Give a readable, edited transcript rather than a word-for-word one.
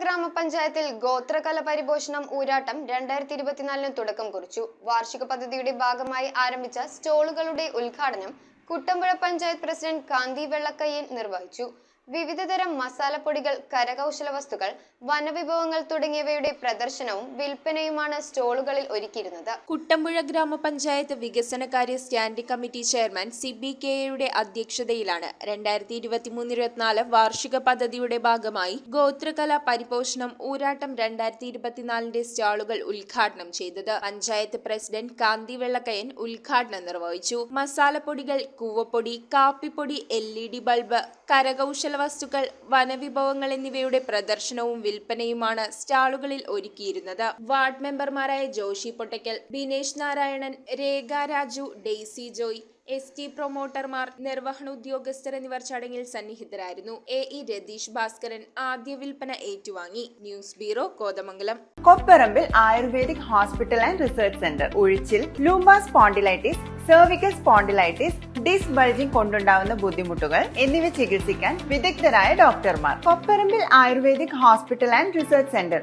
ഗ്രാമപഞ്ചായത്തിൽ ഗോത്രകല പരിപോഷണം ഊരാട്ടം 2024 തുടക്കം കുറിച്ചു. വാർഷിക പദ്ധതിയുടെ ഭാഗമായി ആരംഭിച്ച സ്റ്റോളുകളുടെ ഉദ്ഘാടനം കുട്ടമ്പുഴ പഞ്ചായത്ത് പ്രസിഡന്റ് കാന്തി വെള്ളക്കയ്യൻ നിർവഹിച്ചു. വിവിധതരം മസാലപ്പൊടികൾ, കരകൗശല വസ്തുക്കൾ, വനവിഭവങ്ങൾ തുടങ്ങിയവയുടെ പ്രദർശനവും വിൽപ്പനയുമാണ് സ്റ്റോളുകളിൽ ഒരുക്കിയിരുന്നത്. കുട്ടമ്പുഴ ഗ്രാമപഞ്ചായത്ത് വികസനകാര്യ സ്റ്റാൻഡിംഗ് കമ്മിറ്റി ചെയർമാൻ CBKയുടെ അധ്യക്ഷതയിലാണ് 2023-24 വാർഷിക പദ്ധതിയുടെ ഭാഗമായി ഗോത്രകല പരിപോഷണം ഊരാട്ടം 2024 സ്റ്റാളുകൾ ഉദ്ഘാടനം ചെയ്തത്. പഞ്ചായത്ത് പ്രസിഡന്റ് കാന്തി വെള്ളക്കയ്യൻ ഉദ്ഘാടനം നിർവഹിച്ചു. മസാലപ്പൊടികൾ, കൂവപ്പൊടി, കാപ്പിപ്പൊടി, LED ബൾബ്, കരകൗശല വസ്തുക്കൾ, വനവിഭവങ്ങൾ എന്നിവയുടെ പ്രദർശനവും വിൽപ്പനയുമാണ് സ്റ്റാളുകളിൽ ഒരുക്കിയിരുന്നത്. വാർഡ് മെമ്പർമാരായ ജോഷി പൊട്ടയ്ക്കൽ, ബിനേഷ് നാരായണൻ, രേഖ രാജു, ഡെയ്സി ജോയ്, ST പ്രൊമോട്ടർമാർ, നിർവഹണ ഉദ്യോഗസ്ഥർ എന്നിവർ ചടങ്ങിൽ സന്നിഹിതരായിരുന്നു. AE രതീഷ് ഭാസ്കരൻ ആദ്യ വിൽപ്പന ഏറ്റുവാങ്ങി. News bureau, Kothamangalam. Kopparambil Ayurvedic hospital and research centre. ഉഴിച്ചിൽ, lumbar spondylitis, cervical spondylitis, disc bulging കൊണ്ടുണ്ടാവുന്ന ബുദ്ധിമുട്ടുകൾ എന്നിവ ചികിത്സിക്കാൻ വിദഗ്ധരായ ഡോക്ടർമാർ. Kopparambil Ayurvedic hospital and research centre,